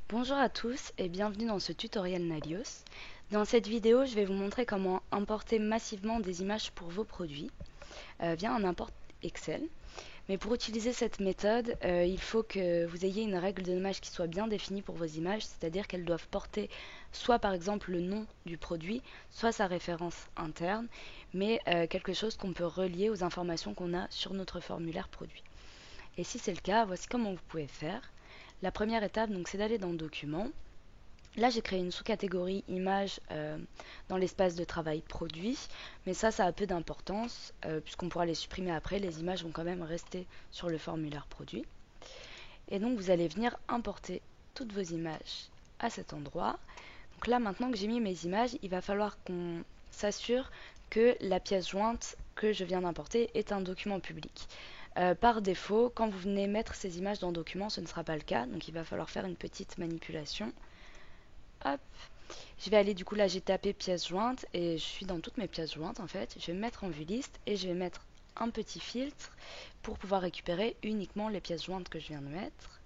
Bonjour à tous et bienvenue dans ce tutoriel Nalios. Dans cette vidéo, je vais vous montrer comment importer massivement des images pour vos produits via un import Excel. Mais pour utiliser cette méthode, il faut que vous ayez une règle de nommage qui soit bien définie pour vos images, c'est-à-dire qu'elles doivent porter soit par exemple le nom du produit, soit sa référence interne, mais quelque chose qu'on peut relier aux informations qu'on a sur notre formulaire produit. Et si c'est le cas, voici comment vous pouvez faire. La première étape, donc, c'est d'aller dans Documents. Là, j'ai créé une sous-catégorie image dans l'espace de travail produit, mais ça a peu d'importance puisqu'on pourra les supprimer après. Les images vont quand même rester sur le formulaire produit. Et donc, vous allez venir importer toutes vos images à cet endroit. Donc là, maintenant que j'ai mis mes images, il va falloir qu'on s'assure que la pièce jointe que je viens d'importer est un document public. Par défaut, quand vous venez mettre ces images dans Document, ce ne sera pas le cas, donc il va falloir faire une petite manipulation. Hop, je vais aller du coup là, j'ai tapé pièce jointe et je suis dans toutes mes pièces jointes en fait. Je vais me mettre en vue liste et je vais mettre un petit filtre pour pouvoir récupérer uniquement les pièces jointes que je viens de mettre.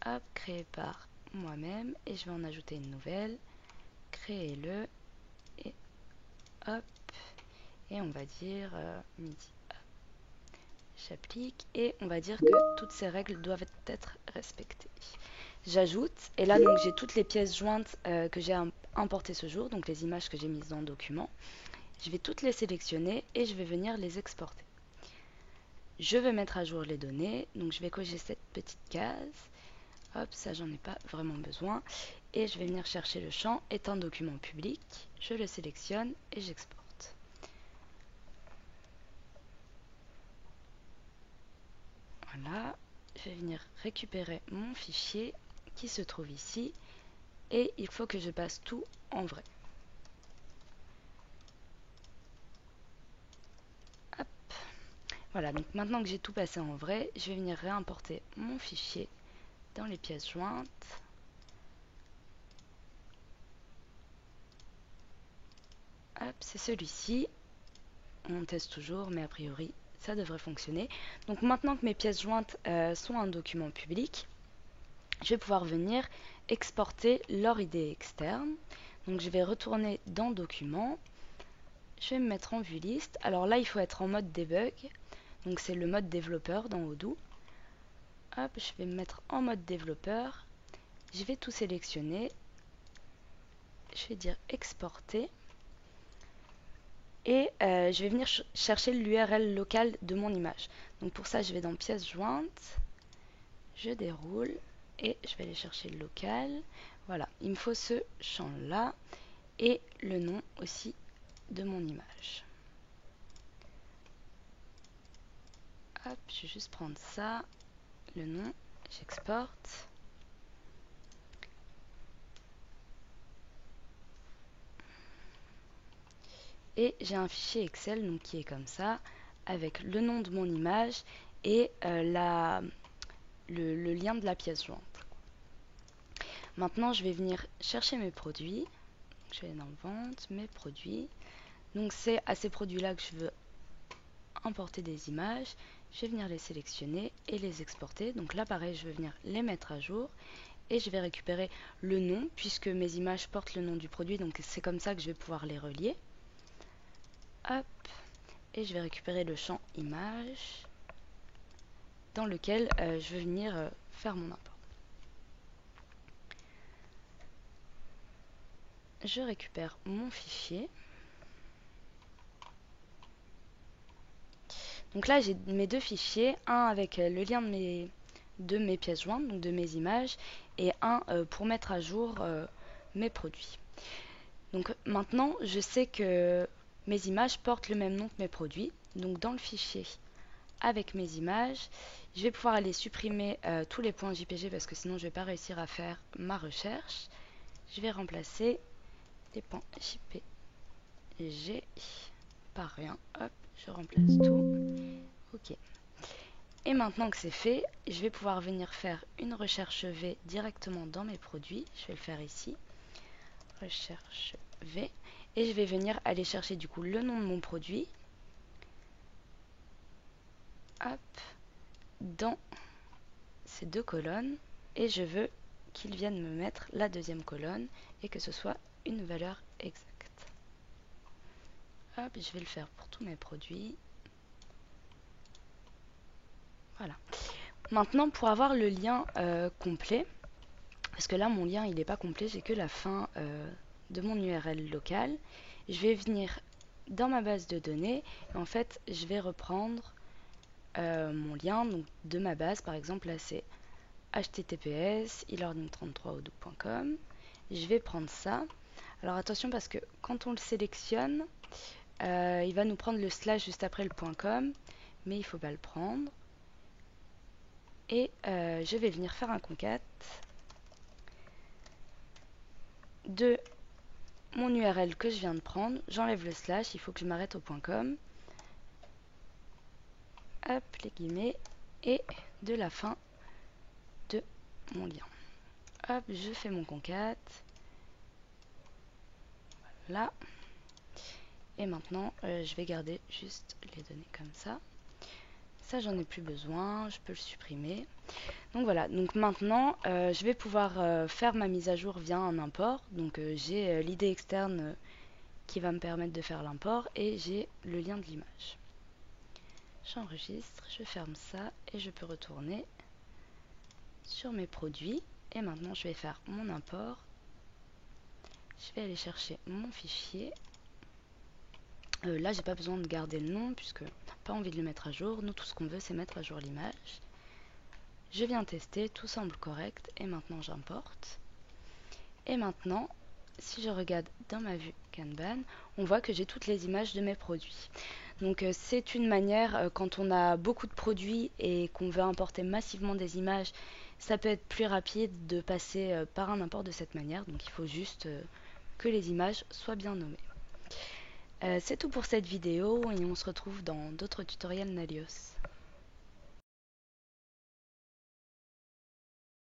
Hop, créé par moi-même et je vais en ajouter une nouvelle. Créez-le et hop, et on va dire midi. J'applique et on va dire que toutes ces règles doivent être respectées. J'ajoute, et là donc j'ai toutes les pièces jointes que j'ai importées ce jour, donc les images que j'ai mises dans le document. Je vais toutes les sélectionner et je vais venir les exporter. Je vais mettre à jour les données, donc je vais cocher cette petite case. Hop, ça j'en ai pas vraiment besoin. Et je vais venir chercher le champ est un document public. Je le sélectionne et j'exporte. Voilà, je vais venir récupérer mon fichier qui se trouve ici et il faut que je passe tout en vrai. Hop. Voilà, donc maintenant que j'ai tout passé en vrai, je vais venir réimporter mon fichier dans les pièces jointes. Hop, c'est celui-ci. On teste toujours, mais a priori, ça devrait fonctionner. Donc maintenant que mes pièces jointes sont un document public, je vais pouvoir venir exporter leur ID externe. Donc je vais retourner dans Documents. Je vais me mettre en vue liste. Alors là, il faut être en mode debug. Donc c'est le mode développeur dans Odoo. Hop, je vais me mettre en mode développeur. Je vais tout sélectionner. Je vais dire exporter. Et je vais venir chercher l'URL locale de mon image. Donc pour ça, je vais dans pièces jointes, je déroule et je vais aller chercher le local. Voilà, il me faut ce champ-là et le nom aussi de mon image. Hop, je vais juste prendre ça, le nom, j'exporte. Et j'ai un fichier Excel donc, qui est comme ça, avec le nom de mon image et le lien de la pièce jointe. Maintenant, je vais venir chercher mes produits. Je vais dans Vente, mes produits. Donc, c'est à ces produits-là que je veux importer des images. Je vais venir les sélectionner et les exporter. Donc là, pareil, je vais venir les mettre à jour. Et je vais récupérer le nom, puisque mes images portent le nom du produit. Donc, c'est comme ça que je vais pouvoir les relier. Hop. Et je vais récupérer le champ image dans lequel je vais venir faire mon import. Je récupère mon fichier. Donc là, j'ai mes deux fichiers, un avec le lien de mes pièces jointes, donc de mes images, et un pour mettre à jour mes produits. Donc maintenant, je sais que mes images portent le même nom que mes produits. Donc dans le fichier avec mes images, je vais pouvoir aller supprimer tous les points JPG parce que sinon je ne vais pas réussir à faire ma recherche. Je vais remplacer les points JPG par rien. Hop, je remplace tout. Ok. Et maintenant que c'est fait, je vais pouvoir venir faire une recherche V directement dans mes produits. Je vais le faire ici. Recherche V. Et je vais venir aller chercher du coup le nom de mon produit. Hop. Dans ces deux colonnes. Et je veux qu'il vienne me mettre la deuxième colonne et que ce soit une valeur exacte. Hop, je vais le faire pour tous mes produits. Voilà. Maintenant, pour avoir le lien complet, parce que là mon lien il n'est pas complet, j'ai que la fin de mon URL local, je vais venir dans ma base de données et en fait je vais reprendre mon lien donc, de ma base. Par exemple là c'est https elearning33odoo.com. Je vais prendre ça. Alors attention parce que quand on le sélectionne, il va nous prendre le slash juste après le .com, mais il ne faut pas le prendre. Et je vais venir faire un concat de mon URL que je viens de prendre. J'enlève le slash, il faut que je m'arrête au .com. Hop, les guillemets, et de la fin de mon lien. Hop, je fais mon concat. Là. Et maintenant, je vais garder juste les données comme ça. Ça, j'en ai plus besoin, je peux le supprimer. Donc voilà, donc maintenant, je vais pouvoir faire ma mise à jour via un import. Donc j'ai l'idée externe qui va me permettre de faire l'import et j'ai le lien de l'image. J'enregistre, je ferme ça et je peux retourner sur mes produits. Et maintenant, je vais faire mon import. Je vais aller chercher mon fichier. Là, j'ai pas besoin de garder le nom puisque pas envie de le mettre à jour. Nous, tout ce qu'on veut, c'est mettre à jour l'image. Je viens tester, tout semble correct et maintenant j'importe. Et maintenant, si je regarde dans ma vue Kanban, on voit que j'ai toutes les images de mes produits. Donc c'est une manière, quand on a beaucoup de produits et qu'on veut importer massivement des images, ça peut être plus rapide de passer par un import de cette manière. Donc il faut juste que les images soient bien nommées. C'est tout pour cette vidéo et on se retrouve dans d'autres tutoriels Nalios.